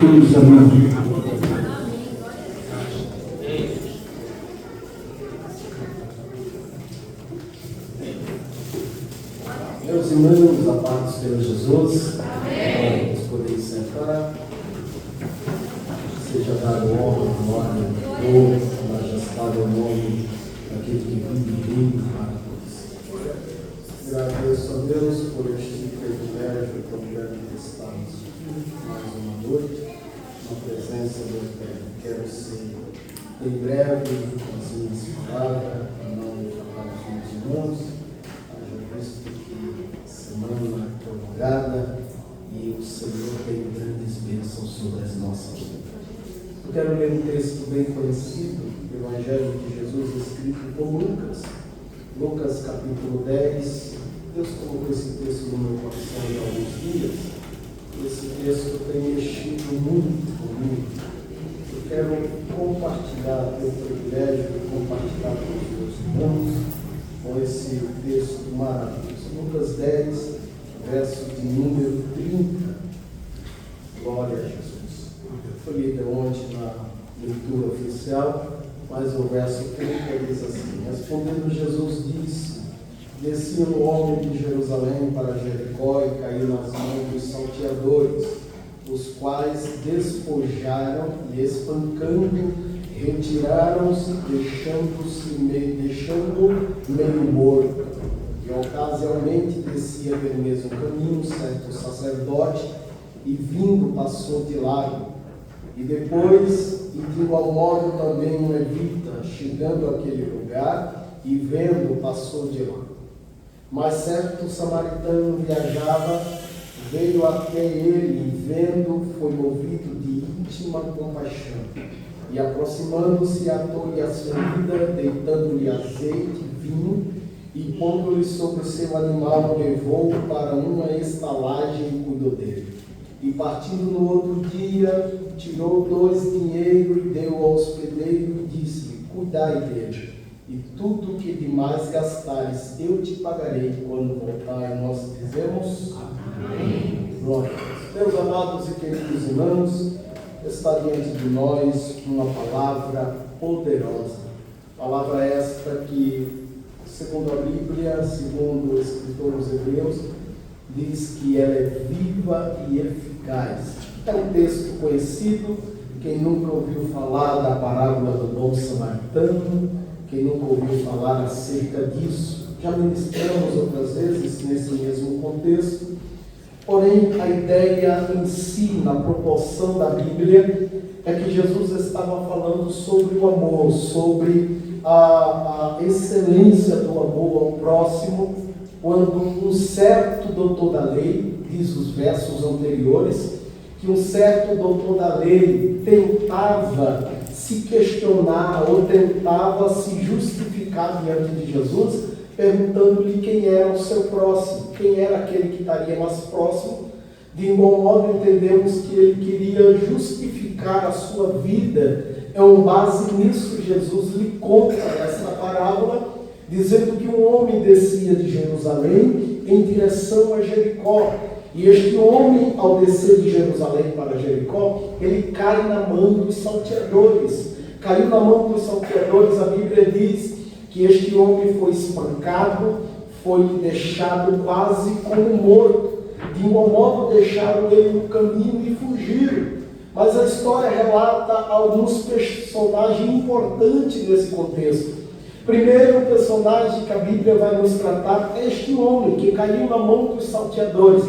Deus amado. Meus irmãos, a paz do Senhor Jesus. Amém. Vamos poder sentar. Seja dado honra, glória, louvor, majestade ao nome daquele que vive e reina para todos. Agradeço a Deus por este privilégio tão grande de estarmos mais uma noite na presença do Eterno. Quero ser em breve com as minhas palavras, para não falar os meus irmãos, haja visto que a semana é prolongada e o Senhor tem grandes bênçãos sobre as nossas vidas. Eu quero ler um texto bem conhecido do Evangelho de Jesus, escrito por Lucas. Lucas capítulo 10. Deus colocou esse texto no meu coração há alguns dias. Esse texto tem mexido muito comigo. Eu quero compartilhar, ter o privilégio de compartilhar com os meus irmãos com esse texto maravilhoso. Lucas 10, verso de número 30. Glória a Jesus. Foi lido ontem na leitura oficial, mas o verso 30 diz assim: respondendo Jesus disse: descia um homem de Jerusalém para Jericó e caiu nas mãos dos salteadores, os quais despojaram e, espancando, retiraram-se, deixando meio morto. E ocasionalmente descia pelo mesmo caminho certo sacerdote, e vindo passou de lado. E depois, e de igual modo também um levita, chegando àquele lugar, e vendo, passou de lá. Mas certo samaritano viajava, veio até ele e vendo, foi movido de íntima compaixão. E aproximando-se, atou-lhe as feridas, deitando-lhe azeite, vinho, e pondo-lhe sobre o seu animal, levou-o para uma estalagem e cuidou dele. E partindo no outro dia, tirou 2 dinheiros e deu ao hospedeiro e disse-lhe: cuidai dele. E tudo que demais gastares, eu te pagarei quando voltar. E nós dizemos amém. Glória a Deus. Meus amados e queridos irmãos, está diante de nós uma palavra poderosa. Palavra esta que, segundo a Bíblia, segundo o escritor dos Hebreus, diz que ela é viva e eficaz. É um texto conhecido. Quem nunca ouviu falar da parábola do bom samaritano, quem nunca ouviu falar acerca disso, já ministramos outras vezes nesse mesmo contexto. Porém, a ideia em si, na proporção da Bíblia, é que Jesus estava falando sobre o amor, sobre a excelência do amor ao próximo, quando um certo doutor da lei, diz os versos anteriores, que um certo doutor da lei tentava se questionar ou tentava se justificar diante de Jesus, perguntando-lhe quem era o seu próximo, quem era aquele que estaria mais próximo. De igual modo, entendemos que ele queria justificar a sua vida. Com base nisso, Jesus lhe conta essa parábola, dizendo que um homem descia de Jerusalém em direção a Jericó. E este homem, ao descer de Jerusalém para Jericó, ele cai na mão dos salteadores. Caiu na mão dos salteadores, a Bíblia diz que este homem foi espancado, foi deixado quase como morto. De igual modo, deixaram ele no caminho e fugiram. Mas a história relata alguns personagens importantes nesse contexto. Primeiro, o personagem que a Bíblia vai nos tratar é este homem que caiu na mão dos salteadores.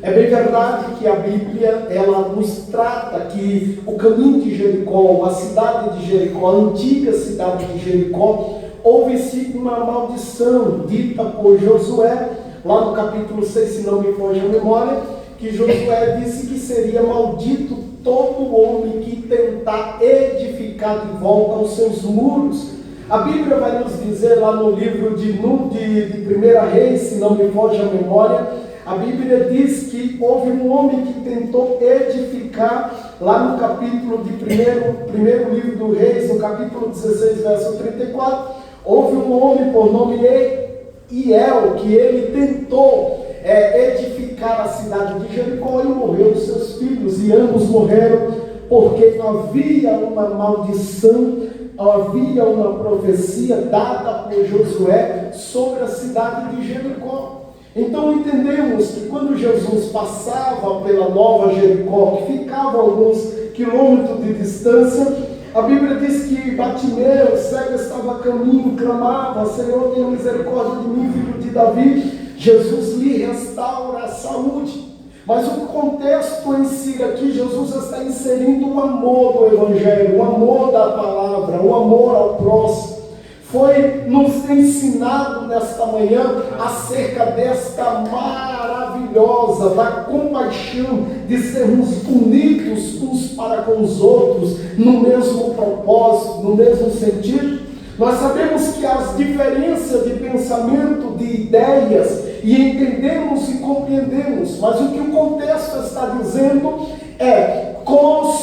É bem verdade que a Bíblia, ela nos trata que o caminho de Jericó, a cidade de Jericó, a antiga cidade de Jericó, houve-se uma maldição dita por Josué, lá no capítulo 6, se não me foge a memória, que Josué disse que seria maldito todo homem que tentar edificar de volta os seus muros. A Bíblia vai nos dizer lá no livro de 1 Reis, se não me foge a memória, a Bíblia diz que houve um homem que tentou edificar, lá no capítulo de primeiro livro do Reis, no capítulo 16, verso 34, houve um homem por nome Iel, que ele tentou edificar a cidade de Jericó, e morreram seus filhos, e ambos morreram porque havia uma maldição, havia uma profecia dada por Josué sobre a cidade de Jericó. Então entendemos que quando Jesus passava pela Nova Jericó, que ficava a alguns quilômetros de distância, a Bíblia diz que Batimeu, cego, estava a caminho, clamava: Senhor, tenha misericórdia de mim, filho de Davi. Jesus lhe restaura a saúde. Mas o contexto em si aqui, Jesus está inserindo o amor do Evangelho, o amor da palavra, o amor ao próximo. Foi nos ensinado nesta manhã acerca desta maravilhosa, da compaixão, de sermos unidos uns para com os outros, no mesmo propósito, no mesmo sentido. Nós sabemos que as diferenças de pensamento, de ideias, e entendemos e compreendemos, mas o que o contexto está dizendo é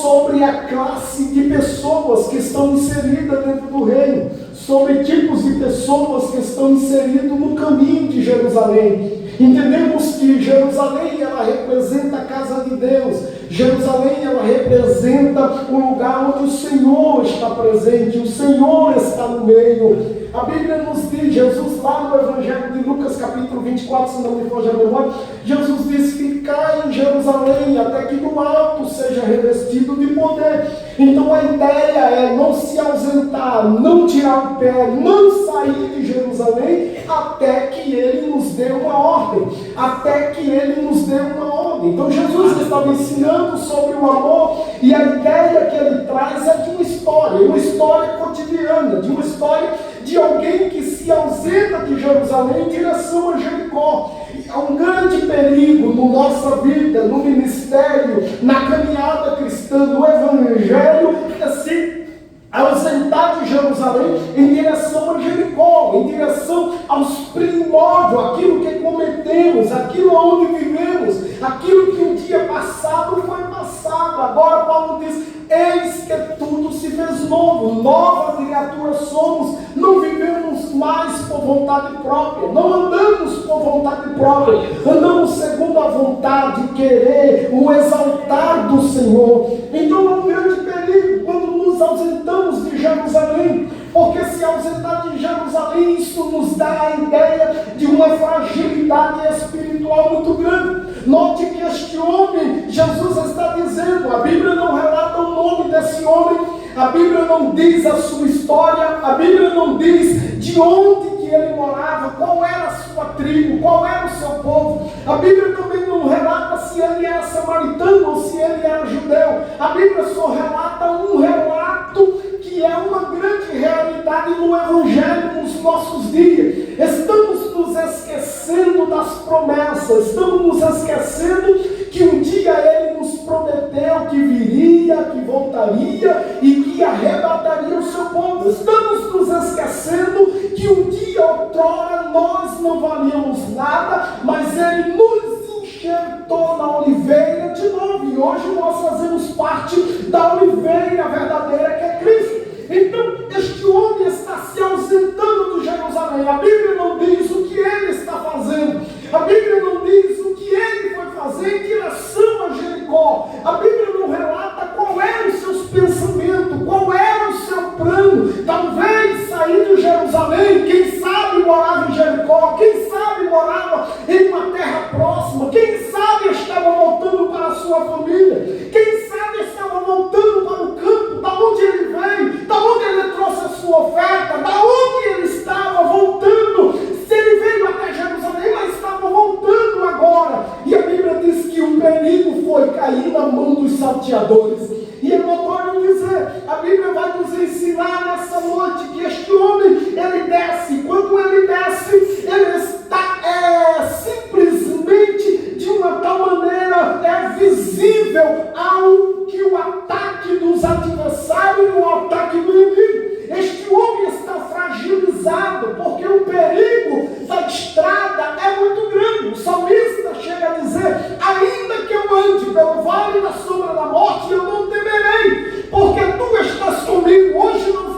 sobre a classe de pessoas que estão inseridas dentro do reino, sobre tipos de pessoas que estão inseridas no caminho de Jerusalém. Entendemos que Jerusalém, ela representa a casa de Deus. Jerusalém, ela representa o lugar onde o Senhor está presente, o Senhor está no meio. A Bíblia nos diz, Jesus lá no Evangelho de Lucas capítulo 24, se não me foge a memória, Jesus diz: ficai em Jerusalém até que do alto seja revestido de poder. Então a ideia é não se ausentar, não tirar o pé, não sair de Jerusalém até que Ele nos dê uma ordem, até que Ele nos dê uma ordem. Então Jesus estava ensinando sobre o amor, e a ideia que Ele traz é de uma história cotidiana, de uma história de alguém que se ausenta de Jerusalém em direção a Jericó. Há um grande perigo na nossa vida, no ministério, na caminhada cristã, no Evangelho, se ausentar de Jerusalém em direção a Jericó, em direção aos primórdios, aquilo que cometemos, aquilo onde vivemos, aquilo que um dia passado foi passado. Agora Paulo diz: eis que tudo se fez novo, nova criatura somos, não vivemos mais por vontade própria, não andamos por vontade própria, andamos segundo a vontade, o querer, o exaltar do Senhor. Então é um grande perigo quando nos ausentamos de Jerusalém, porque se ausentar de Jerusalém, isso nos dá a ideia de uma fragilidade espiritual muito grande. Note que este homem, Jesus está dizendo, a Bíblia não relata o nome desse homem, a Bíblia não diz a sua história, a Bíblia não diz de onde que ele morava, qual era a sua tribo, qual era o seu povo. A Bíblia também não relata se ele era samaritano ou se ele era judeu. A Bíblia só relata um relato que é uma grande realidade no Evangelho nos nossos dias. Estamos nos esquecendo das promessas, estamos nos esquecendo que um dia Ele nos prometeu que viria, que voltaria e que arrebataria o seu povo. Estamos nos esquecendo que um dia, outrora, nós não valíamos nada, mas Ele nos enxertou na oliveira de novo, e hoje nós fazemos parte da oliveira verdadeira que é Cristo. Então, este homem está se ausentando de Jerusalém. A Bíblia não diz o que ele está fazendo. A Bíblia não diz o que ele foi fazer em direção a Jericó. A Bíblia não relata qual eram os seus pensamentos, qual era o seu plano. Talvez sair de Jerusalém, quem sabe morava em Jericó, quem sabe morava em uma terra próxima, quem sabe estava voltando para a sua família, quem sabe estava voltando para o campo, da onde ele veio, da onde ele trouxe a sua oferta, da onde ele estava voltando. Se ele veio até Jerusalém, mas estava voltando agora. E a Bíblia diz que o perigo foi cair na mão dos salteadores. E é notório dizer, a Bíblia vai nos ensinar nessa noite que este homem, ele desce. Quando ele desce, ele está simplesmente de uma tal maneira visível ao que o ataque dos adversários e o ataque do inimigo. Este homem está fragilizado, porque o perigo da estrada é muito grande. O salmista chega a dizer: ainda que eu ande pelo vale da sombra da morte, eu não temerei, porque tu estás comigo. Hoje nós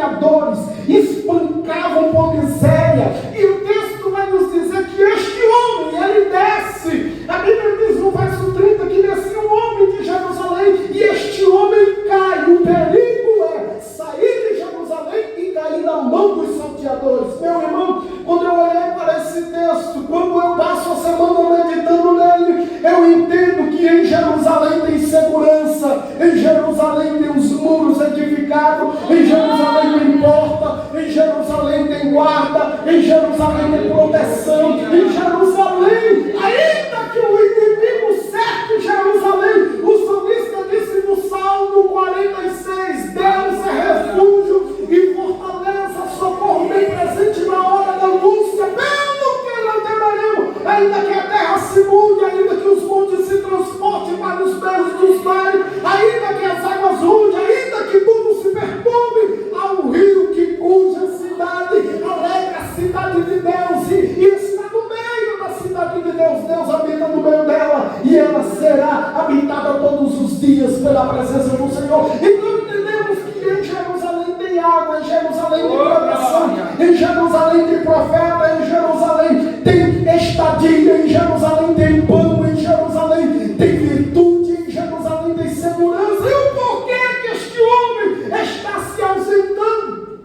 salteadores, espancavam com miséria. E o texto vai nos dizer que este homem, ele desce. A Bíblia diz no verso 30 que descia um homem de Jerusalém e este homem cai. O perigo é sair de Jerusalém e cair na mão dos salteadores. Meu irmão, quando eu olhei para esse texto, quando eu passo a semana meditando nele, eu entendo que em Jerusalém tem segurança, em Jerusalém tem os muros edificados, em Jerusalém tem porta, em Jerusalém tem guarda, em Jerusalém tem proteção, em Jerusalém, ainda que o inimigo cerque Jerusalém, o salmista disse no Salmo 46, Deus é refúgio e fortaleza, socorro bem presente na hora da angústia, pelo que não temeremos, ainda que a terra se mude, ainda que os montes se transportem para os meios dos mares, ainda que as águas rugem, ainda que tudo se perturbe, há um rio que cuja cidade alegra a cidade de Deus e está no meio da cidade de Deus. Deus habita no meio dela e ela será habitada todos os dias pela presença do Senhor. Então entendemos que em Jerusalém tem água, em Jerusalém tem proteção, em Jerusalém tem profeta, em Jerusalém tem estadia, em Jerusalém tem pão, em Jerusalém tem virtude, em Jerusalém tem segurança. E o porquê que este homem está se ausentando?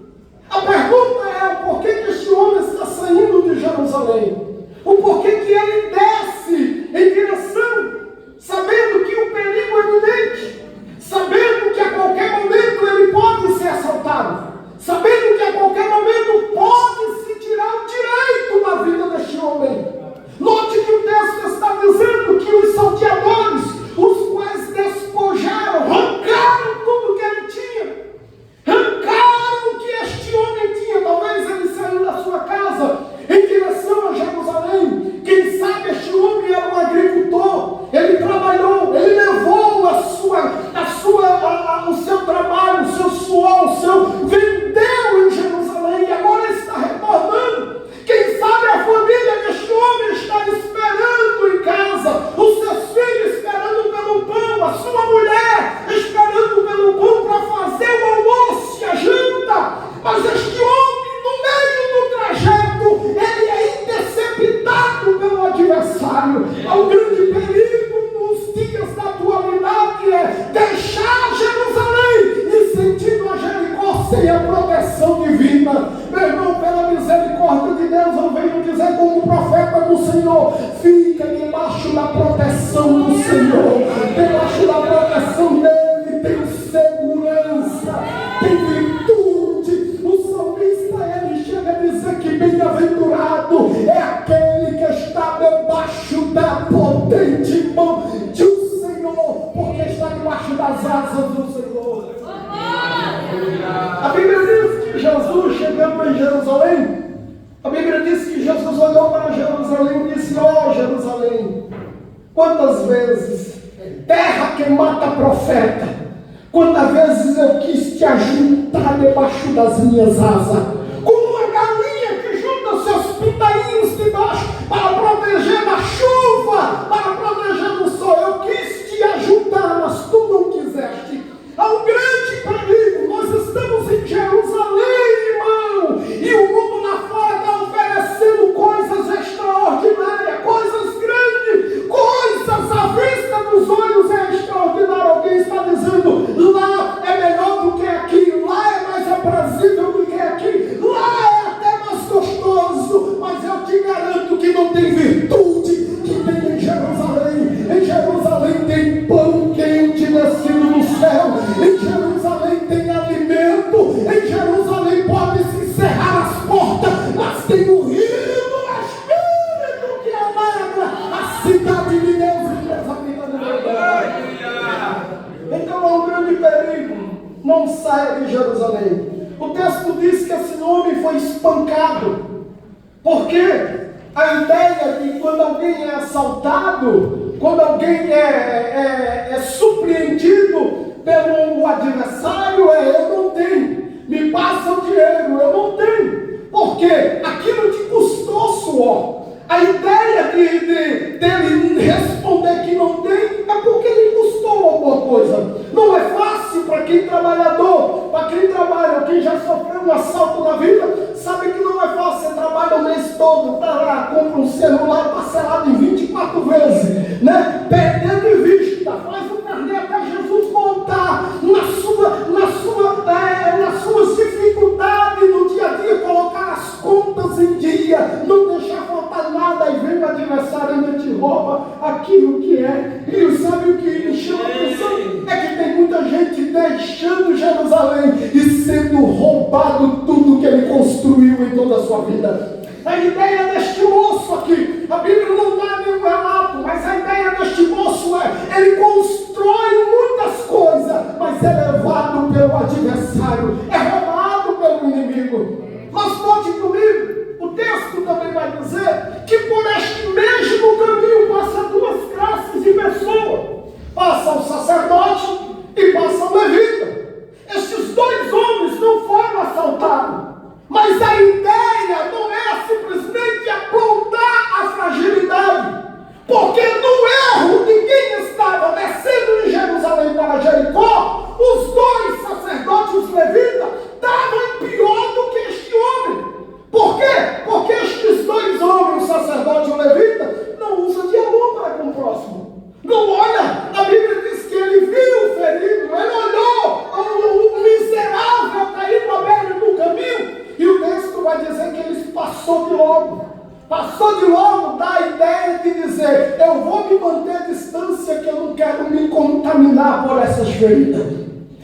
A pergunta é o porquê que este homem está saindo de Jerusalém? O porquê que ele desce em direção, sabendo que o perigo é iminente, sabendo que a qualquer momento ele pode ser assaltado, sabendo que a qualquer momento pode se tirar o direito da vida deste homem. Note que o texto está dizendo que os salteadores, os quais despojaram, arrancaram tudo que ele tinha, arrancaram o que este homem tinha. Talvez ele saiu da sua casa em direção a Jerusalém. Quem sabe este homem era um agricultor, ele trabalhou, ele levou o seu trabalho, o seu suor, vendeu em Jerusalém e agora está retornando. Quem sabe a família deste homem está esperando em casa, os seus filhos esperando pelo pão, a sua mulher esperando pelo pão para fazer o almoço e a janta. Mas este homem, no meio do trajeto, ele é interceptado pelo adversário. O grande perigo nos dias da atualidade é deixar Jerusalém e sentindo a Jericó sem a proteção divina. Meu irmão, pela misericórdia de Deus, eu venho dizer como profeta do Senhor, fica debaixo da proteção do Senhor, debaixo da proteção dele tem segurança, tem virtude. O salmista, ele chega a dizer que bem-aventurado é aquele que está debaixo da potente mão do Senhor, porque está debaixo das asas do Senhor. A Bíblia diz que Jesus, chegando em Jerusalém, a Bíblia diz que Jesus olhou para Jerusalém e disse: ó Jerusalém, quantas vezes, terra que mata profeta, quantas vezes eu quis te ajuntar debaixo das minhas asas, como uma galinha que junta os seus pintainhos debaixo para proteger da chuva, para proteger do sol. Eu quis te ajuntar, mas tu não quiseste. Há um grande perigo. Nós estamos em Jerusalém, irmão, e o mundo lá fora está oferecendo coisas extraordinárias, coisas grandes, coisas à vista dos olhos é extraordinário. Alguém está dizendo: lá é melhor do que aqui, lá é mais aprazível do que aqui, lá é até mais gostoso, mas eu te garanto que não tem virtude que tem em Jerusalém. Em Jerusalém tem pão quente descido do céu, em Jerusalém tem alimento, em Jerusalém pode-se encerrar as portas, mas tem o rio do Espírito que alegra a cidade de Deus e Deus habita no meio dela. Então há um grande perigo, não saia de Jerusalém. O texto diz que esse homem foi espancado, porque a ideia de quando alguém é assaltado, quando alguém é surpreendido pelo adversário, eu não tenho, me passa o dinheiro, eu não tenho, porque aquilo te custou suor. A ideia dele responder que não tem é porque lhe custou alguma coisa. Não é fácil para quem é trabalhador, para quem trabalha, quem já sofreu perder de vista, faz o carnê até Jesus voltar nas suas dificuldades no dia a dia, colocar as contas em dia, não deixar faltar nada, e vem o adversário e ainda te rouba aquilo que é. E sabe o que me chama a atenção? É que tem muita gente deixando Jerusalém e sendo roubado tudo que ele construiu em toda a sua vida. A ideia deste moço aqui, a Bíblia não dá nenhum relato, mas a ideia deste moço é, ele constrói muitas coisas, mas é levado pelo adversário, é roubado pelo inimigo. Mas note comigo, o texto também vai dizer que por este mesmo caminho passa duas classes de pessoas. Passa o sacerdote e passa o levita. Estes dois homens não foram assaltados. Mas a ideia não é simplesmente apontar a fragilidade. Porque no erro de quem estava descendo de Jerusalém para Jericó, os dois sacerdotes e os levitas estavam pior do que este homem. Por quê? Porque estes dois homens, o sacerdote e o levita, não usam de amor para com o próximo. Não olha, a Bíblia diz que ele viu o ferido, ele olhou o miserável caído à beira do caminho, e o texto vai dizer que ele passou de logo. Passou de logo dá a ideia de dizer, eu vou me manter à distância, que eu não quero me contaminar por essas feridas.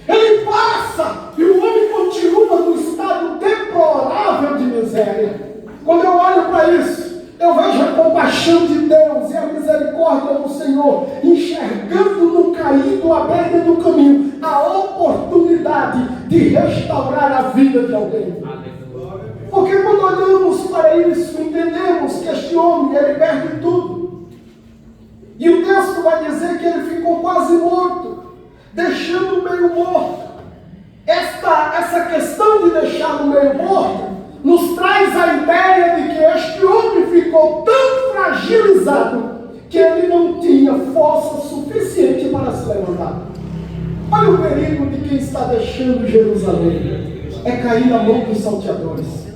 Ele passa e o homem continua no estado deplorável de miséria. Quando eu olho para isso, eu vejo a compaixão de Deus e a misericórdia do Senhor, enxergando no caído à beira do caminho a oportunidade de restaurar a vida de alguém. Porque quando olhamos para isso, entendemos que este homem, ele perde tudo. E o texto vai dizer que ele ficou quase morto, deixando meio morto. Essa questão de deixar o meio morto nos traz a ideia de que este homem ficou tão fragilizado que ele não tinha força suficiente para se levantar. Olha o perigo de quem está deixando Jerusalém. É cair na mão dos salteadores.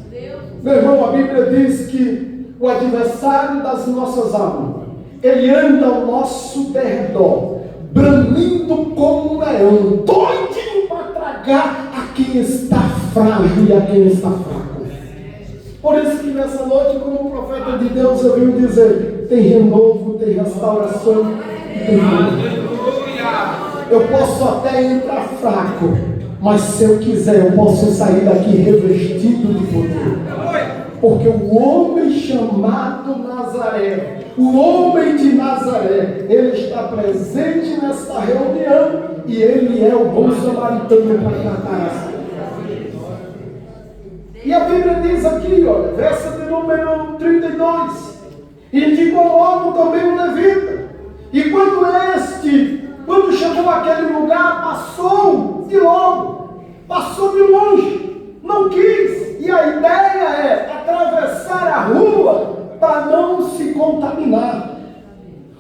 Meu irmão, a Bíblia diz que o adversário das nossas almas, ele anda ao nosso derredor, bramindo como um leão, doidinho para tragar a quem está frágil e a quem está fraco. Por isso que nessa noite, como profeta de Deus, eu venho dizer, tem renovo, tem restauração, tem vida. Eu posso até entrar fraco, mas se eu quiser, eu posso sair daqui revestido de poder. Porque o homem chamado Nazaré, o homem de Nazaré, ele está presente nesta reunião e ele é o bom samaritano para tratar essa. E a Bíblia diz aqui, olha, verso de número 32, e de igual modo também o levita. E quando chegou àquele lugar, passou de logo, passou de longe, não quis. E a ideia é atravessar a rua para não se contaminar.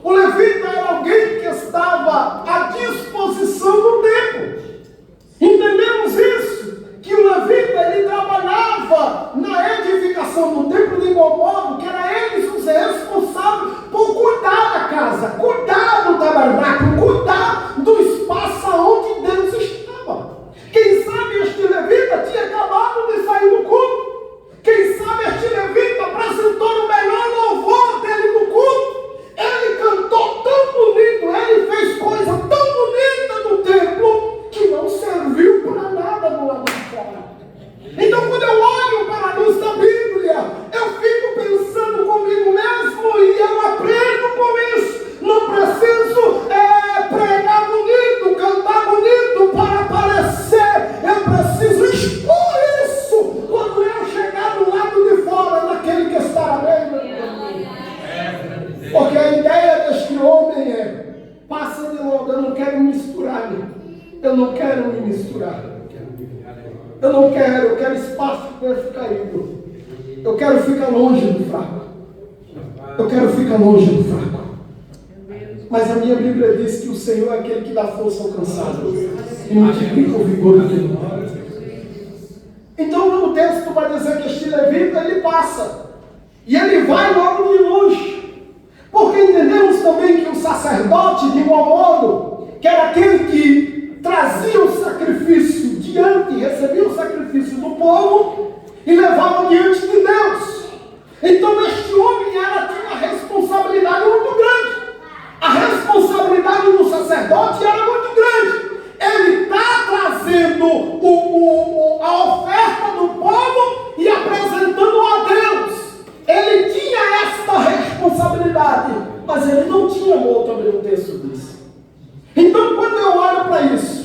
O levita era alguém que estava à disposição do templo. Entendemos isso? Que o levita, ele trabalhava na edificação do templo de igual modo que era eles os responsáveis por cuidar da casa, cuidar do tabernáculo, cuidar do espaço onde Deus estava. Quem sabe este levita tinha acabado de sair do culto. Quem sabe este levita apresentou o melhor louvor dele no culto. Ele cantou tão bonito, ele fez coisa tão bonita no templo, que não serviu para nada do lado de fora. Então, quando eu olho para a luz da Bíblia, eu fico pensando comigo mesmo e eu aprendo com isso. Não preciso pregar bonito, cantar bonito para aparecer. Eu preciso expor isso quando eu chegar do lado de fora daquele que está à beira. Porque a ideia deste homem é: passa de logo, eu não quero misturar-me. Eu não quero me misturar. Eu quero espaço para ficar indo. Eu quero ficar longe do fraco. Eu quero ficar longe do fraco. Mas a minha Bíblia diz que o Senhor é aquele que dá força ao cansado e multiplica o vigor do temor. Então o texto vai dizer que este levita, ele passa. E ele vai logo de longe. Porque entendemos também que o sacerdote, de igual modo, que era aquele que trazia o sacrifício diante, recebia o sacrifício do povo e levava diante de Deus. Então este homem tinha uma responsabilidade muito grande. A responsabilidade do sacerdote era muito grande. Ele está trazendo a oferta do povo e apresentando a Deus. Ele tinha esta responsabilidade, mas ele não tinha amor, também o texto diz. Então, quando eu olho para isso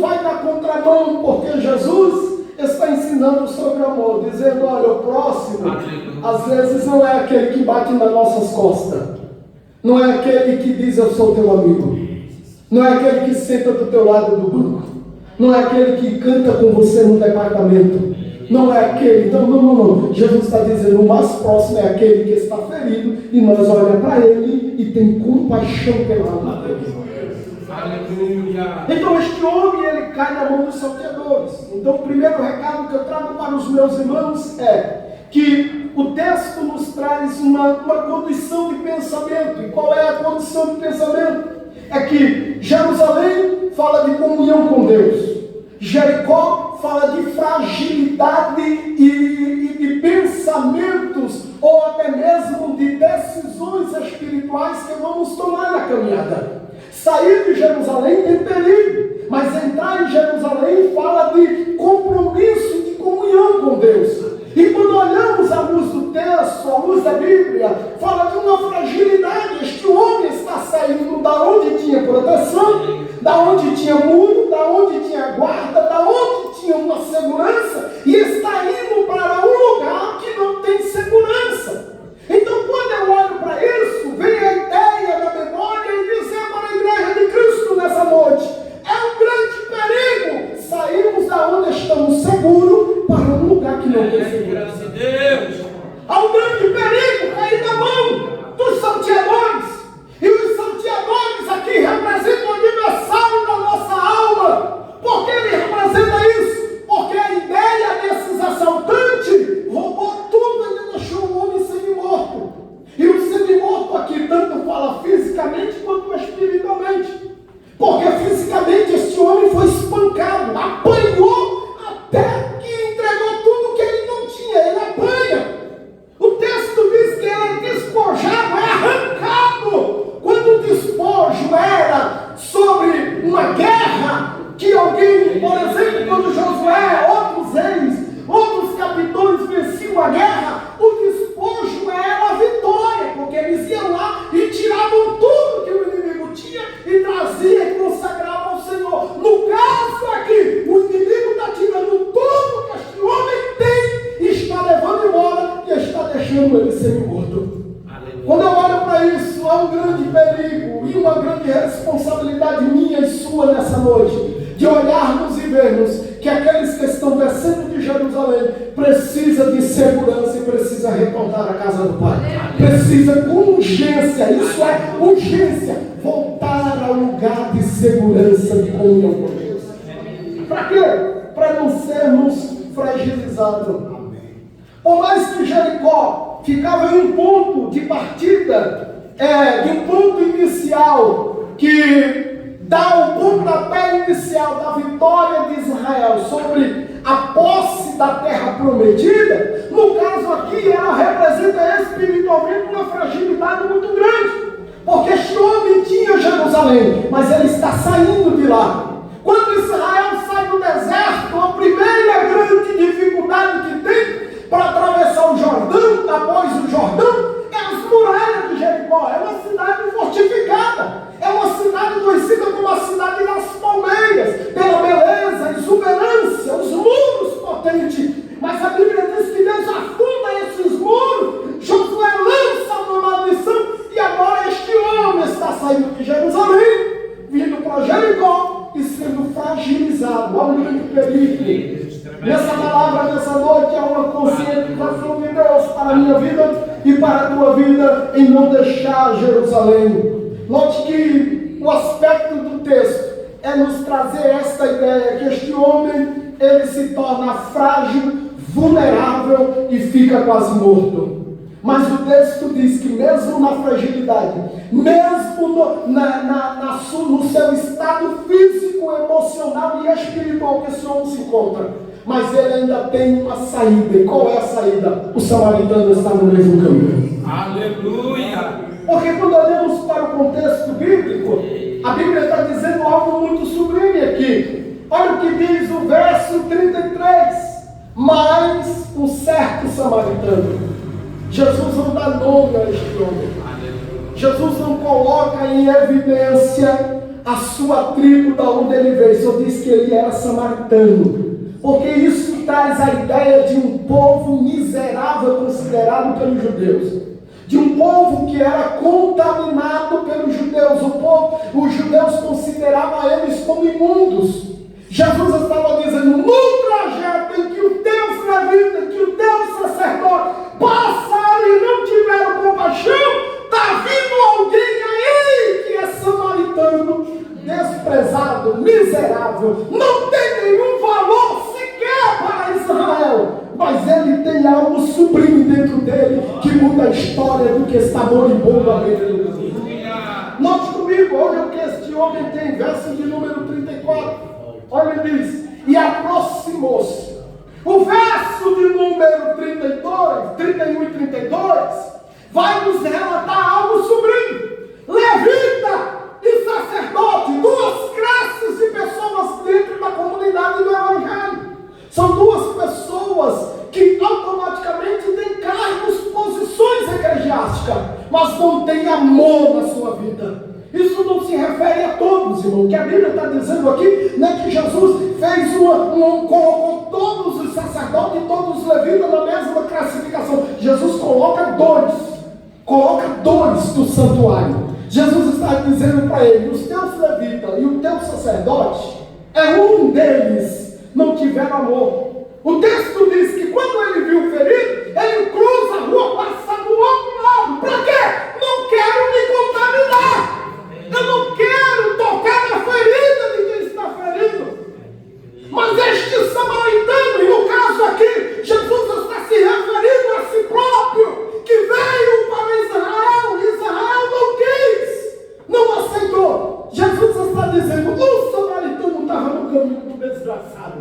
vai na contramão, porque Jesus está ensinando sobre o amor, dizendo: olha, o próximo, às vezes não é aquele que bate nas nossas costas, não é aquele que diz eu sou teu amigo, não é aquele que senta do teu lado do banco, não é aquele que canta com você no departamento, não é aquele, não. Jesus está dizendo: o mais próximo é aquele que está ferido e nós olhamos para ele e tem compaixão pela alma dele. Aleluia. Então este homem, ele cai na mão dos salteadores. Então o primeiro recado que eu trago para os meus irmãos é que o texto nos traz uma condição de pensamento. E qual é a condição de pensamento? É que Jerusalém fala de comunhão com Deus, Jericó fala de fragilidade e de pensamentos, ou até mesmo de decisões espirituais que vamos tomar na caminhada. Sair de Jerusalém tem perigo, mas entrar em Jerusalém fala de compromisso, de comunhão com Deus. E quando olhamos à luz do texto, à luz da Bíblia, fala de uma fragilidade. Este homem está saindo da onde tinha proteção, da onde tinha muro, da onde tinha guarda, da onde tinha uma segurança, e está indo para um lugar que não tem segurança. Então, quando eu olho para isso, vem a ideia da memória e dizer para a igreja de Cristo nessa noite: é um grande perigo sairmos da onde estamos seguros para um lugar que não tem segurança. Há um grande perigo cair na mão dos salteadores. E os salteadores aqui representam o aniversário da nossa alma. Por que ele representa isso? Porque a ideia desses assaltantes roubou tudo e ainda deixou o homem semi-morto. E o semi-morto aqui tanto fala fisicamente quanto espiritualmente. Porque fisicamente este homem foi espancado, apanhou até que entregou tudo que ele não tinha. Ele apanha. O texto diz que ele é despojado, é arrancado. Quando o despojo era sobre uma guerra, que alguém, por exemplo, quando Josué, outros reis, outros capitães venciam a guerra, o despojo era a vitória, porque eles iam lá e tiravam tudo que o inimigo tinha e trazia e consagrava ao Senhor. No caso aqui, o inimigo está tirando tudo que este homem tem e está levando embora e está deixando ele semi-morto. Quando eu olho para isso, há um grande perigo e uma grande responsabilidade minha e sua nessa noite, de olharmos e vermos que aqueles que estão descendo de Jerusalém precisa de segurança e precisa retornar à casa do Pai. Precisa com urgência, isso é urgência, voltar ao lugar de segurança, de comunhão com Deus. Para quê? Para não sermos fragilizados. Por mais que Jericó ficava em um ponto de partida, de um ponto inicial que dá o pontapé inicial da vitória de Israel sobre a posse da terra prometida, no caso aqui ela representa espiritualmente uma fragilidade muito grande, porque este homem tinha Jerusalém, mas ele está saindo de lá. Quando Israel sai do deserto, a primeira grande dificuldade que tem para atravessar o Jordão, após o Jordão, é as muralhas de Jericó. É uma cidade fortificada, é uma cidade conhecida como a cidade das palmeiras, pela beleza, exuberância, os muros potentes. Mas a Bíblia diz que Deus afunda esses muros, Josué lança uma maldição, e agora este homem está saindo de Jerusalém, vindo para Jericó e sendo fragilizado. Há um grande perigo. Nessa palavra, nessa noite, há uma conscientização de Deus para a minha vida e para a tua vida em não deixar Jerusalém. Note que o aspecto do texto é nos trazer esta ideia, que este homem, ele se torna frágil, vulnerável e fica quase morto. Mas o texto diz que mesmo na fragilidade, mesmo no seu estado físico, emocional e espiritual que esse homem se encontra, mas ele ainda tem uma saída. E qual é a saída? O samaritano está no mesmo caminho. Aleluia! Porque quando olhamos para o contexto bíblico, a Bíblia está dizendo algo muito sublime aqui. Olha o que diz o verso 33. Mas um certo samaritano. Jesus não dá nome a este homem. Jesus não coloca em evidência a sua tribo, da onde ele veio. Só diz que ele era samaritano. Porque isso traz a ideia de um povo miserável considerado pelos judeus. De um povo que era contaminado pelos judeus. Os judeus consideravam eles como imundos. Jesus estava dizendo, no trajeto em que o Deus levita, que o Deus sacerdote passaram e não tiveram compaixão, está vindo alguém aí que é samaritano, desprezado, miserável, não tem nenhum valor sequer para Israel, mas ele tem algo sublime dentro dele que muda a história do que está moribundo à beira do caminho. Note comigo, olha o que este homem tem, verso de número 34. Olha, ele diz, e aproximou-se. O verso de número 31 e 32, vai nos relatar algo sublime. Levita e sacerdote, duas classes de pessoas dentro da comunidade do Evangelho. São duas pessoas que automaticamente têm cargos, posições eclesiásticas, mas não têm amor na sua vida. Isso não se refere a todos, irmão. O que a Bíblia está dizendo aqui, não é que Jesus fez colocou todos os sacerdotes e todos os levitas na mesma classificação. Jesus coloca dois do santuário. Jesus está dizendo para ele, os teus levitas e o teu sacerdote, um deles não tiveram amor. O texto diz que quando ele viu o ferido, ele cruza a rua, passa do outro lado. Para quê? Não quero me contaminar. Eu não quero tocar na ferida de quem está ferido. Mas este samaritano, e no caso aqui, Jesus está se referindo a si próprio, que veio para Israel, e Israel não quis, não aceitou. Jesus está dizendo, o samaritano estava no caminho do desgraçado,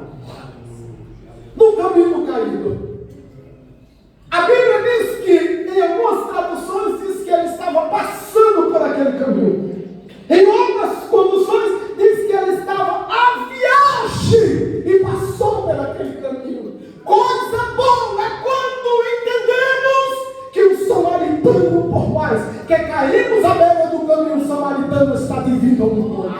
no caminho caído. A Bíblia diz que, em algumas traduções, diz que ele estava passando por aquele caminho. Em outras condições, diz que ele estava à viagem e passou por aquele caminho. Coisa boa é quando entendemos que o samaritano, por mais que caímos à beira do caminho, o samaritano está divino ao mundo.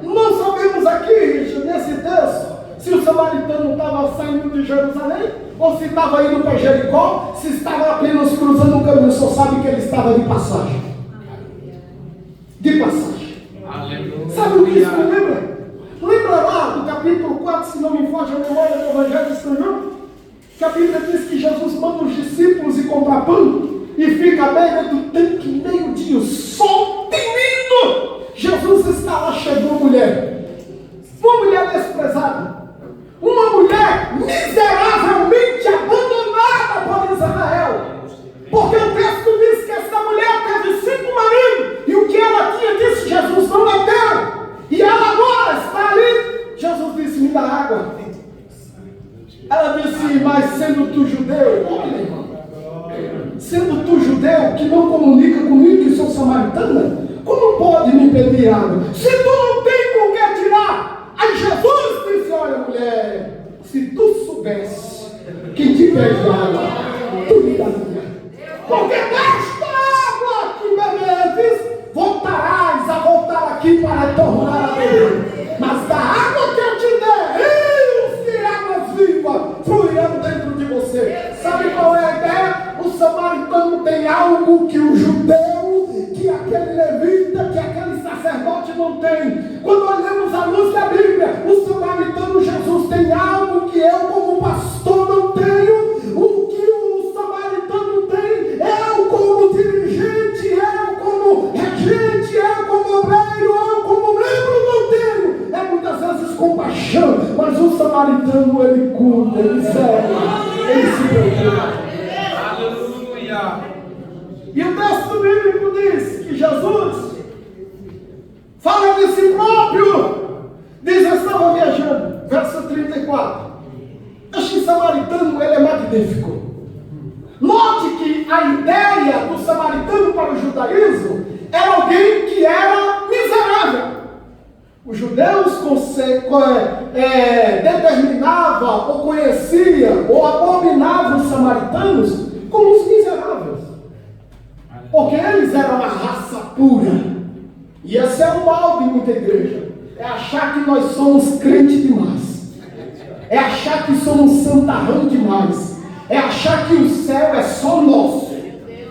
Não sabemos aqui, nesse texto, se o samaritano estava saindo de Jerusalém, ou se estava indo para Jericó, se estava apenas cruzando o caminho, só sabe que ele estava de passagem. De passagem. Aleluia. Sabe o que isso me lembra? Lembra lá do capítulo 4, se não me foge a memória do Evangelho de São João? Que a Bíblia diz que Jesus manda os discípulos ir comprar pão e fica à beira do tanque meio-dia, o sol tinindo. Jesus está lá, chegou uma mulher desprezada, uma mulher miseravelmente abandonada por Israel. Porque o texto diz que essa mulher teve 5 maridos, e o que ela tinha disse, Jesus não a deu, e ela agora está ali. Jesus disse, me dá água. Ela disse, mas sendo tu judeu, olha, irmão, sendo tu judeu, que não comunica comigo, que sou samaritana, como pode me pedir água? Se tu não tem com o que tirar. Aí Jesus disse, olha, mulher, se tu soubesse que te pede água, tu me dá água. Porque desta água que bebes, voltarás a voltar aqui para tornar a beber. Mas da água que eu te der, rios de águas vivas fluirão dentro de você. Sabe qual é a ideia? O samaritano tem algo que o judeu, que aquele levita, que aquele sacerdote não tem. Quando olhamos à luz da Bíblia, o samaritano Jesus tem algo que eu como pastor não tenho. O que o samaritano tem, eu como dirigente, eu como regente, eu como obreiro, eu como membro não tenho. É muitas vezes compaixão, mas o samaritano ele cuida, ele serve, ele se preocupa. judaísmo, era alguém que era miserável. Os judeus determinavam, ou conheciam, ou abominavam os samaritanos como os miseráveis. Porque eles eram uma raça pura. E esse é o mal de muita igreja. É achar que nós somos crentes demais. É achar que somos santarrão demais. É achar que o céu é só nosso.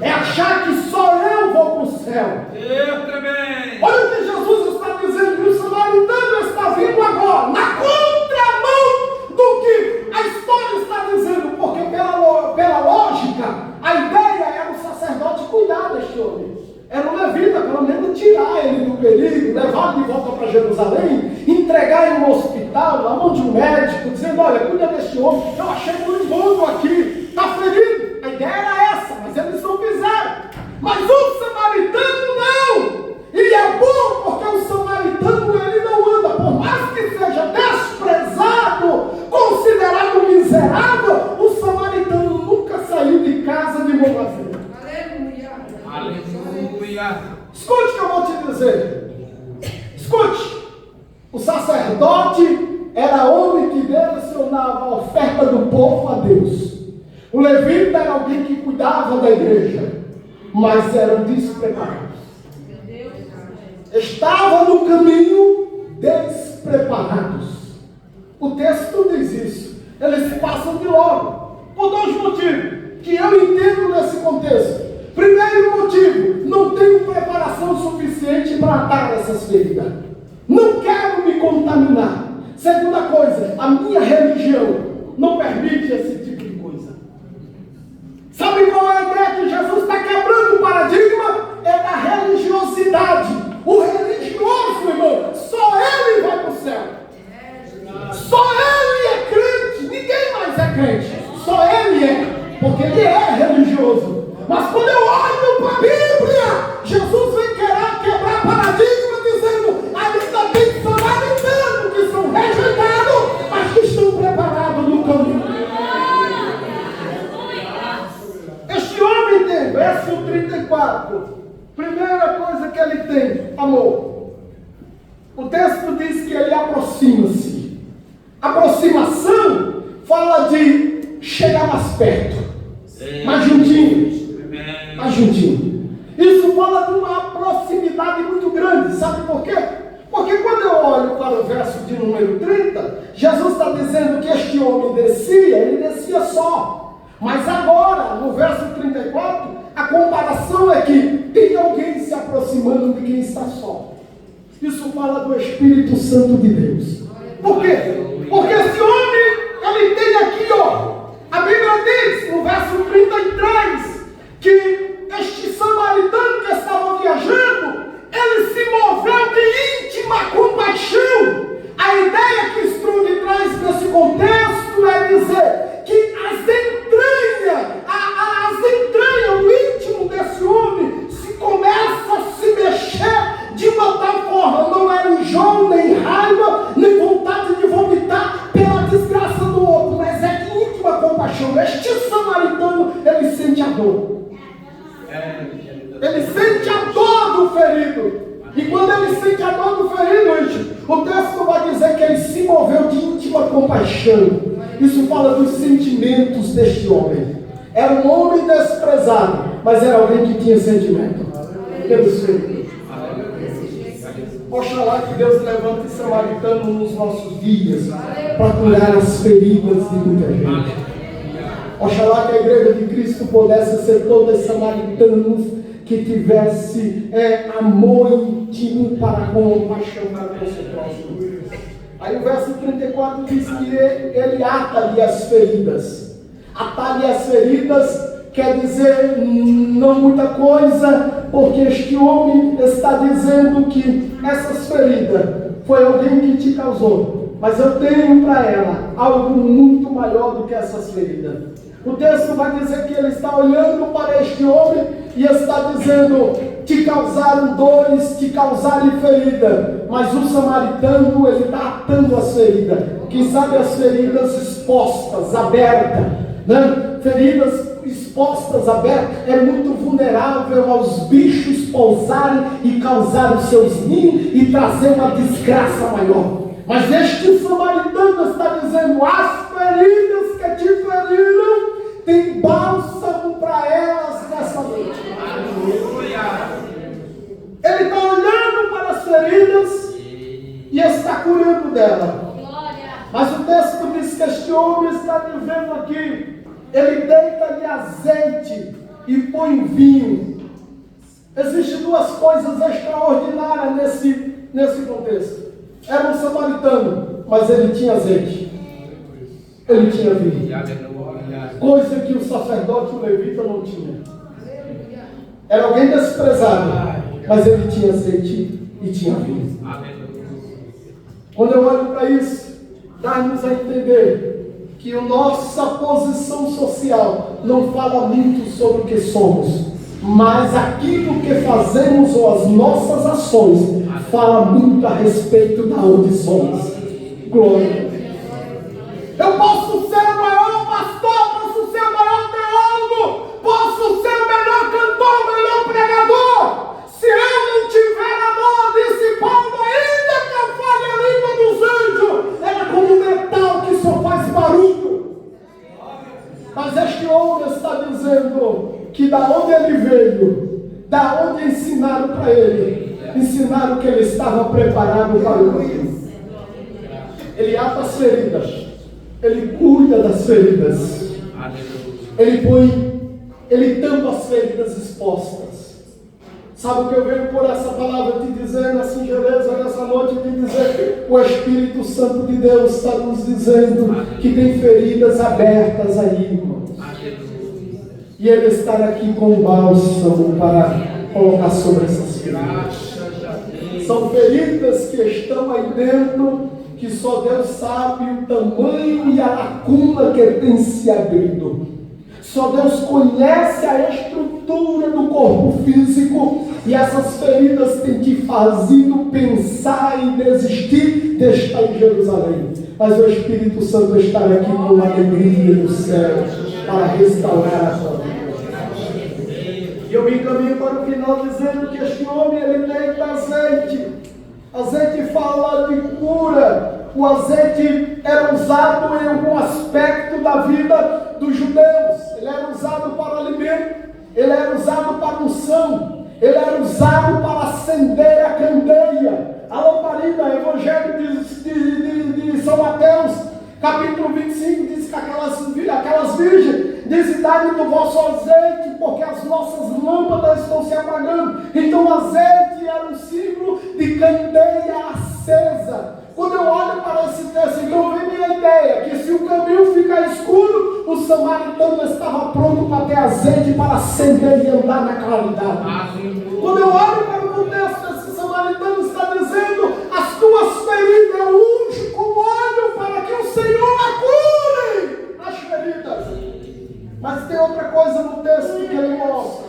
É achar que só eu vou para o céu. Eu também. Olha o que Jesus está dizendo. E o samaritano está vindo agora, na contramão do que a história está dizendo. Porque pela lógica, a ideia era o sacerdote cuidar deste homem. Era o levita, pelo menos tirar ele do perigo, levar ele de volta para Jerusalém, entregar ele no hospital, na mão de um médico, dizendo: olha, cuida deste homem, eu achei moribundo aqui, está ferido. A ideia era essa, mas eles não fizeram. Mas o samaritano não. E é bom porque o samaritano ele não anda, por mais que seja desprezado, considerado miserável, o samaritano nunca saiu de casa de mão vazia. Aleluia. Escute o que eu vou te dizer. Escute. O sacerdote era homem que direcionava a oferta do povo a Deus. O levita era alguém que cuidava da igreja, mas eram despreparados. Estavam no caminho despreparados. O texto diz isso. Eles passam de logo. Por dois motivos que eu entendo nesse contexto. Primeiro motivo, não tenho preparação suficiente para atar essas feridas. Não quero me contaminar. Segunda coisa, a minha religião não permite esse tipo de coisa. Sabe qual é a ideia que Jesus está quebrando o paradigma? É da religiosidade. O religioso, irmão, só ele vai para o céu. Só ele é crente. Ninguém mais é crente. Só ele é, porque ele é religioso. Mas quando eu olho para a Bíblia, Jesus vem querer quebrar paradigma, dizendo: ainda tem samaritanos que são rejeitados, mas que estão preparados no caminho. Este homem tem, verso 34, primeira coisa que ele tem, amor. O texto diz que ele aproxima-se. Aproximação fala de chegar mais perto, mais juntinho. Mais juntinho. Isso fala de uma proximidade muito grande. Sabe por quê? Porque quando eu olho para o verso de número 30, Jesus está dizendo que este homem descia, ele descia só. Mas agora, no verso 34, a comparação é que tem alguém se aproximando de quem está só. Isso fala do Espírito Santo de Deus. Por quê? Porque esse homem, ele tem aqui, a Bíblia diz, no verso 33, que este samaritano que estava viajando, ele se moveu de íntima compaixão. A ideia que Strug traz nesse contexto é dizer que as entranhas, o íntimo desse homem, se começa a se mexer de uma tal forma, não era enjoo, nem raiva, nem vontade de vomitar pela desgraça do outro, mas é de íntima compaixão. Este samaritano, ele sente a dor. Ele sente a dor do ferido. E quando ele sente a dor do ferido, o texto vai dizer que ele se moveu de íntima compaixão. Isso fala dos sentimentos deste homem. Era um homem desprezado, mas era alguém que tinha sentimento pelos feridos. Oxalá que Deus levante samaritano nos nossos dias para curar as feridas de muita gente. Oxalá que a igreja de Cristo pudesse ser todos samaritanos que tivesse amor íntimo para com paixão para com o seu próximo. Aí o verso 34 diz que ele ata-lhe as feridas. Atar-lhe as feridas quer dizer não muita coisa, porque este homem está dizendo que essas feridas foi alguém que te causou. Mas eu tenho para ela algo muito maior do que essas feridas. O texto vai dizer que ele está olhando para este homem e está dizendo: te causaram dores, te causaram ferida. Mas o samaritano, ele está atando as feridas. Quem sabe as feridas expostas, abertas, né? Feridas expostas expostas, abertas, é muito vulnerável aos bichos pousarem e causar os seus ninhos e trazer uma desgraça maior. Mas este samaritano está dizendo: as feridas que te feriram, tem bálsamo para elas nessa noite. Ele está olhando para as feridas e está curando dela. Mas o texto diz que este homem está vivendo aqui. Ele deita-lhe azeite e põe vinho. Existem duas coisas extraordinárias nesse contexto. Era um samaritano, mas ele tinha azeite. Ele tinha vinho. Coisa que o sacerdote e o levita não tinha. Era alguém desprezado, mas ele tinha azeite e tinha vinho. Quando eu olho para isso, dá-nos a entender que a nossa posição social não fala muito sobre o que somos, mas aquilo que fazemos ou as nossas ações fala muito a respeito de onde somos. Glória. Eu posso ser o maior pastor, posso ser o maior teólogo, posso ser o melhor cantor, o melhor pregador. Se eu não tiver amor, disse Paulo, ainda que eu fale a língua dos anjos, ela é como um metal que só faz barulho. Mas este homem está dizendo que da onde ele veio, da onde ensinaram para ele, ensinaram que ele estava preparado para o caminho. Ele ata as feridas, ele cuida das feridas, ele tampa as feridas expostas. Sabe o que eu venho por essa palavra te dizer na singeleza nessa noite? Te dizer, o Espírito Santo de Deus está nos dizendo que tem feridas abertas aí, irmãos. E Ele está aqui com o bálsamo para colocar sobre essas feridas. São feridas que estão aí dentro, que só Deus sabe o tamanho e a lacuna que tem se abrido. Só Deus conhece a estrutura do corpo físico, e essas feridas têm te fazido pensar e desistir de estar em Jerusalém. Mas o Espírito Santo está aqui com a alegria do céu para restaurar a tua vida. E eu me encaminho para o final dizendo que este homem, ele deita azeite. Azeite fala de cura. O azeite era usado em algum aspecto da vida dos judeus. Ele era usado para alimento, ele era usado para unção, ele era usado para acender a candeia, a lamparina. Evangelho de São Mateus, capítulo 25, diz que aquelas virgens dizem: dai-me do vosso azeite, porque as nossas lâmpadas estão se apagando. Então o azeite era um símbolo de candeia acesa. Quando eu olho para esse texto, então vem minha ideia, que se o caminho ficar escuro, o samaritano estava pronto para ter azeite para acender e andar na claridade. Quando eu olho para o contexto, esse samaritano está dizendo: as tuas feridas eu unjo com óleo para que o Senhor a cure as feridas. Mas tem outra coisa no texto que ele mostra.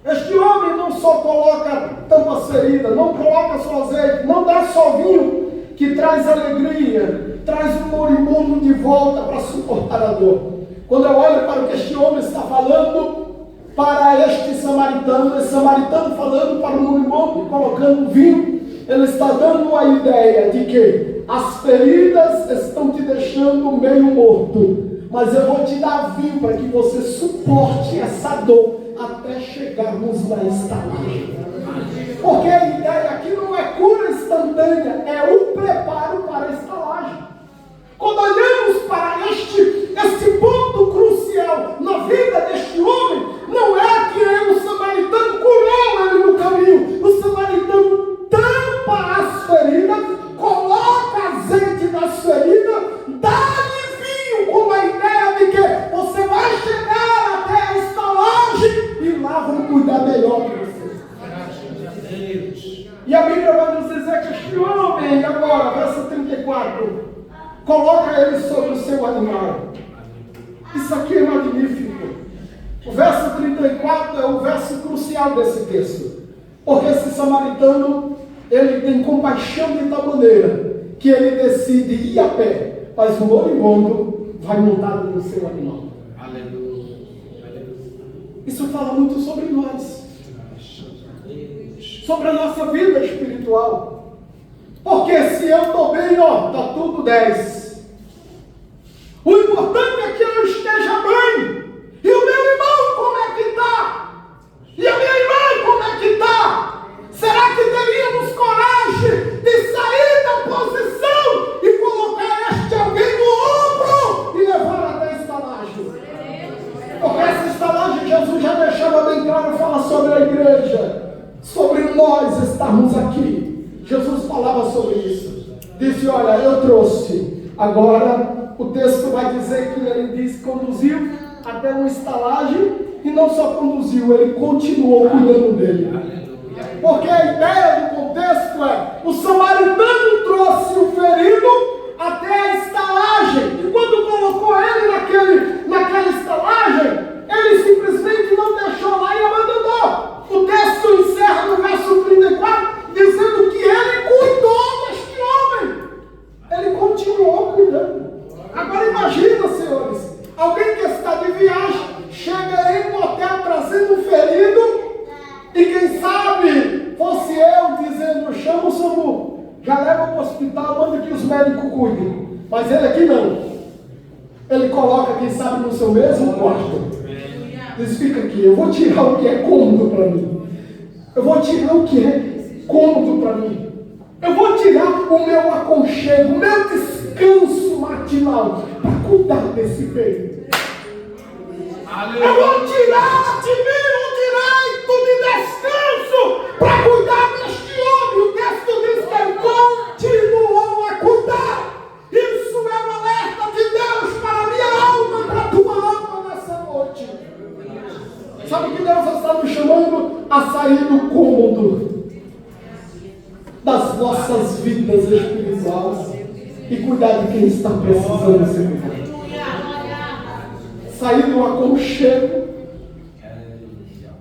Este homem não só coloca tampas feridas, não coloca só azeite, não dá só vinho que traz alegria, traz o moribundo de volta para suportar a dor. Quando eu olho para o que este homem está falando para este samaritano, esse samaritano falando para o moribundo e colocando vinho, ele está dando a ideia de que as feridas estão te deixando meio morto, mas eu vou te dar vinho para que você suporte essa dor até chegarmos na estalagem. Porque a ideia aqui não é cura instantânea, é o preparo para a estalagem. Quando olhamos para este ponto crucial na vida deste homem, não é que o samaritano curou ele no caminho. O samaritano tampa as feridas, coloca azeite nas feridas, dá-lhe vinho com a ideia de que você vai chegar até a estalagem e lá vão cuidar melhor de você. E a Bíblia vai nos dizer que este homem, agora, verso 34, coloca ele sobre o seu animal. Isso aqui é magnífico. O verso 34 é o verso crucial desse texto. Porque esse samaritano, ele tem compaixão de tal maneira que ele decide ir a pé, mas o moribundo vai montado no seu animal. Aleluia. Isso fala muito sobre nós, sobre a nossa vida espiritual. Porque se eu estou bem, está tudo 10. O importante é que eu esteja bem. E o meu irmão, como é que está? E a minha irmã, como é que está? Será que teríamos coragem de sair da posição e colocar este alguém no ombro e levar até a estalagem? Porque essa estalagem Jesus já deixava bem claro, fala sobre a igreja, sobre nós estarmos aqui. Jesus falava sobre isso. Disse, olha, eu trouxe. Agora o texto vai dizer que ele diz, conduziu até uma estalagem e não só conduziu, ele continuou cuidando dele. Porque a ideia do contexto é, o samaritano trouxe o ferido até a estalagem. E quando colocou ele naquela estalagem, ele simplesmente não deixou lá e abandonou. O texto encerra no verso 34, dizendo que ele cuidou deste homem. Ele continuou cuidando. Agora imagina, senhores, alguém que está de viagem, chega em um hotel trazendo um ferido, e quem sabe fosse eu dizendo, chama o SAMU, já leva para o hospital, manda que os médicos cuidem. Mas ele aqui não. Ele coloca, quem sabe, no seu mesmo quarto. Diz, fica aqui, eu vou tirar o que é cômodo para mim. Eu vou tirar o que é cômodo para mim. Eu vou tirar o meu aconchego, o meu descanso matinal para cuidar desse ferido. Eu vou tirar de mim o direito de descanso para cuidar deste homem. O texto diz que ele continuou a cuidar. Isso é um alerta de Deus para a minha alma e para a tua alma nessa noite. Sabe que Deus está nos chamando a sair do cômodo das nossas vidas espirituais e cuidar de quem está precisando ser cuidado. Sair do aconchego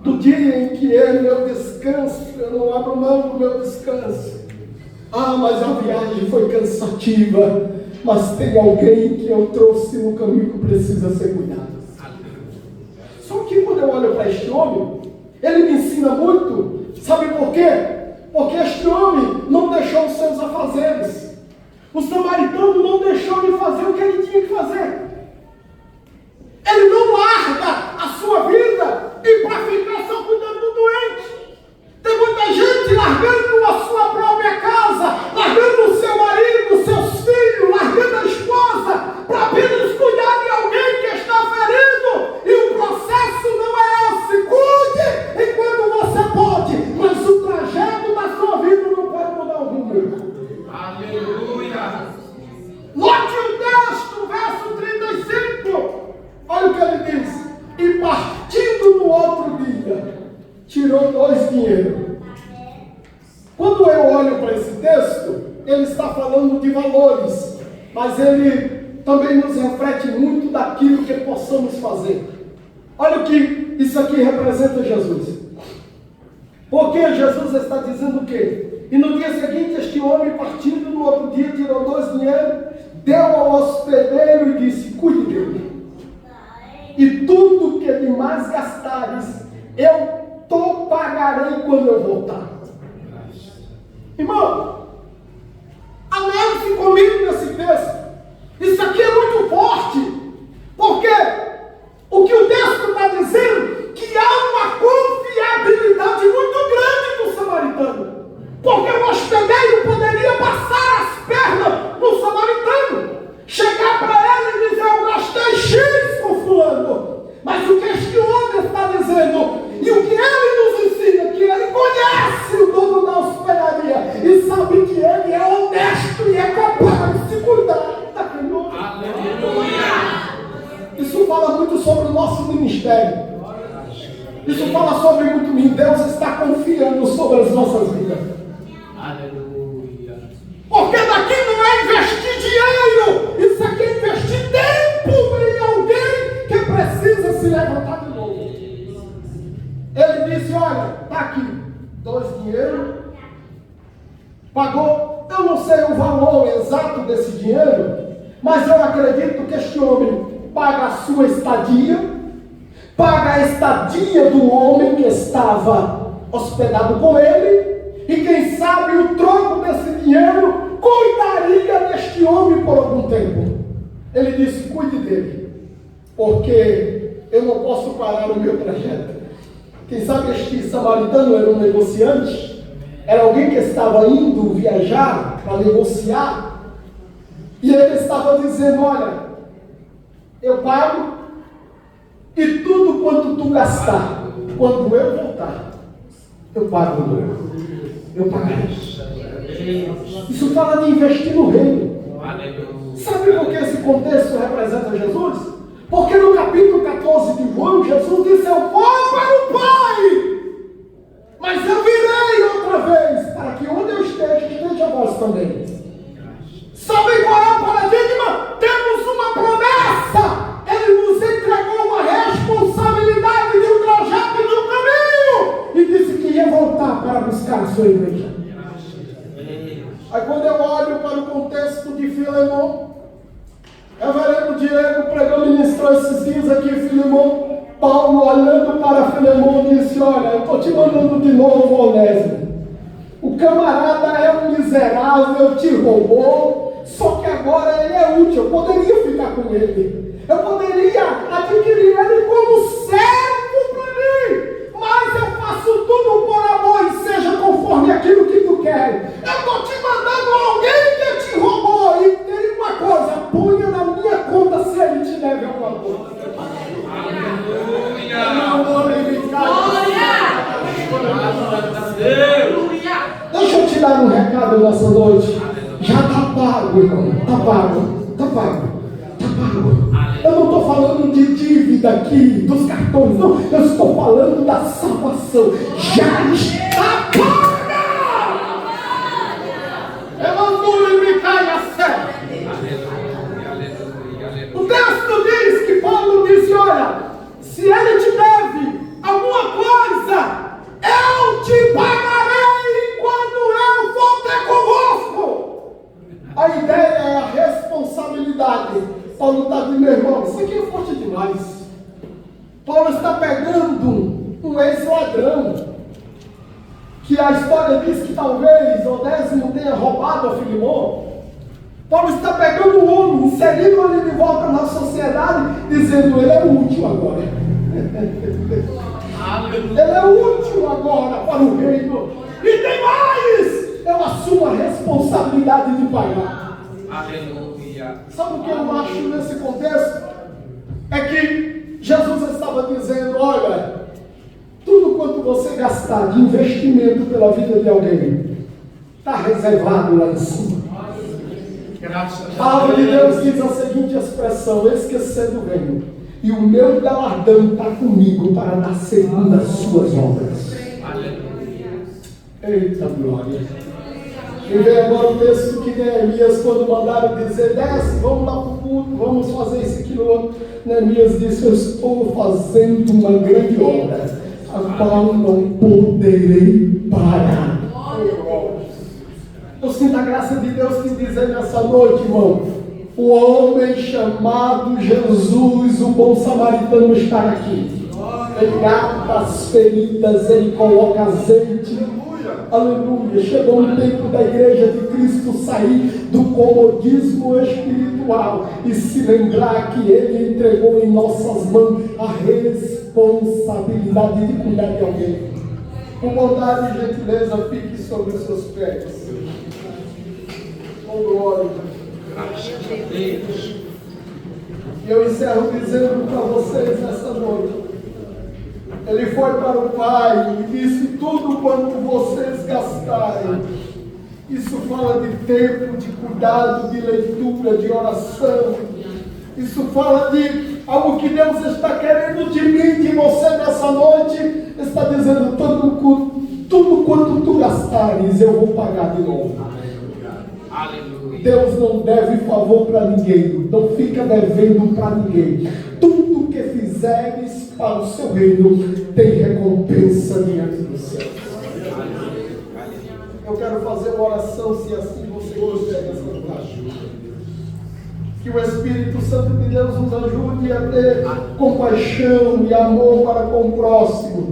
do dia em que é meu descanso, eu não abro mão do meu descanso. Ah, mas a viagem foi cansativa, mas tem alguém que eu trouxe no caminho que precisa ser cuidado. Só que quando eu olho para este homem, ele me ensina muito, sabe por quê? Porque este homem não deixou os seus afazeres. O samaritano não deixou de fazer o que ele tinha que fazer. Ele não larga a sua vida e para ficar só cuidando do doente. Tem muita gente largando a sua própria casa, largando o seu marido, seus filhos, largando a esposa, para apenas cuidar de alguém que está ferido. E o processo não é esse. Cuide enquanto você pode, mas o trajeto da sua vida não pode mudar o rumo. Aleluia! Note o texto, verso 35. Olha o que ele diz. E partindo no outro dia, tirou 2 dinheiros. Quando eu olho para esse texto, ele está falando de valores, mas ele também nos reflete muito daquilo que possamos fazer. Olha o que isso aqui representa Jesus. Porque Jesus está dizendo o quê? E no dia seguinte, este homem, partindo no outro dia, tirou 2 dinheiros, deu ao hospedeiro e disse, cuide dele. E tudo que demais gastares, eu te pagarei quando eu voltar. Irmão, análise comigo nesse texto. Isso aqui é muito forte. Porque o que o texto está dizendo, que há uma confiabilidade muito grande no samaritano. Porque o hospedeiro poderia passar as pernas no samaritano. Chegar para ele e dizer, eu gastei X com fulano. Mas o que este homem está dizendo, e o que ele nos ensina, que ele conhece o dono da hospedaria e sabe que ele é honesto e é capaz de cuidar daquele homem. Aleluia! Isso fala muito sobre o nosso ministério. Isso fala sobre muito mim. Deus está confiando sobre as nossas vidas. Aleluia! Porque daqui não é investir dinheiro, isso aqui é investir tempo em alguém que precisa se levantar de novo. Ele disse, olha, está aqui 2 dinheiros, pagou, eu não sei o valor exato desse dinheiro, mas eu acredito que este homem paga a sua estadia, paga a estadia do homem que estava hospedado com ele, e quem sabe o troco desse dinheiro cuidaria deste homem por algum tempo. Ele disse: cuide dele, porque eu não posso parar o meu trajeto. Quem sabe este samaritano era um negociante, era alguém que estava indo viajar para negociar, e ele estava dizendo: olha, eu pago, e tudo quanto tu gastar, quando eu voltar, eu pago o dobro. Eu pagarei. Isso fala de investir no reino. Sabe por que esse contexto representa Jesus? Porque no capítulo 14 de João, Jesus disse: eu vou para o Pai, mas eu virei outra vez, para que onde eu esteja vós também. Sabe qual é o paradigma? Temos uma promessa. Ele nos entregou uma responsabilidade de um trajeto, de um caminho, e disse que ia voltar para buscar a sua igreja. Aí quando eu olho para o contexto de Filemão, reverendo Diego pregou, ministrou esses dias aqui em Filemão. Paulo, olhando para Filemão, disse: olha, eu estou te mandando de novo, Onésimo. O camarada é um miserável, te roubou, só que agora ele é útil. Eu poderia ficar com ele, eu poderia adquirir ele como servo para mim, mas eu faço tudo por amor, e seja conforme aquilo que tu queres. Eu estou te mandando alguém que te roubou, e tem uma coisa: ponha na minha conta se ele te deve alguma coisa. Deixa eu te dar um recado nessa noite. Já está pago, irmão. Está pago. Está pago. Está pago. Eu não estou falando de dívida aqui, dos cartões, não. Eu estou falando da salvação. Já está paga! O texto diz que Paulo disse: olha, se ele te deve alguma coisa, eu te pagarei quando eu for ter convosco. A ideia é a responsabilidade. Paulo está dizendo: meu irmão, isso aqui é forte demais. Paulo está pegando um ex-ladrão, que a história diz que talvez Onésimo tenha roubado a Filemão. Paulo está pegando o homem, inserindo ele de volta na sociedade, dizendo: ele é útil agora. Ele é útil agora para o reino. E tem mais! Eu assumo a responsabilidade de pagar. Aleluia. Sabe o que eu acho nesse contexto? É que Jesus estava dizendo: olha, tudo quanto você gastar de investimento pela vida de alguém, está reservado lá em cima. A palavra de Deus diz a seguinte expressão: esquecer do reino, e o meu galardão está comigo para dar segundo as suas obras. Aleluia. Eita glória. E vem agora o texto que Neemias, quando mandaram dizer: desce, vamos lá para o culto, vamos fazer isso, aquilo, outro. Neemias disse: eu estou fazendo uma grande obra, a qual não poderei parar. Eu sinto a graça de Deus te dizer nessa noite, irmão: o homem chamado Jesus, o bom samaritano, está aqui. Ele ata as feridas, ele coloca azeite. Aleluia. Chegou o tempo da igreja de Cristo sair do comodismo espiritual e se lembrar que ele entregou em nossas mãos a responsabilidade de cuidar de alguém. Com bondade e gentileza, fique sobre os seus pés. Com glória. E eu encerro dizendo para vocês nessa noite: ele foi para o Pai e disse: tudo quanto vocês gastarem. Isso fala de tempo, de cuidado, de leitura, de oração. Isso fala de algo que Deus está querendo de mim, de você nessa noite. Está dizendo: tudo quanto tu gastares, eu vou pagar de novo. Aleluia. Deus não deve favor para ninguém, não fica devendo para ninguém. Tudo que fizeres para o seu reino tem recompensa diante do céu. Eu quero fazer uma oração, se assim você quiser, nessa noite. Que o Espírito Santo de Deus nos ajude a ter compaixão e amor para com o próximo.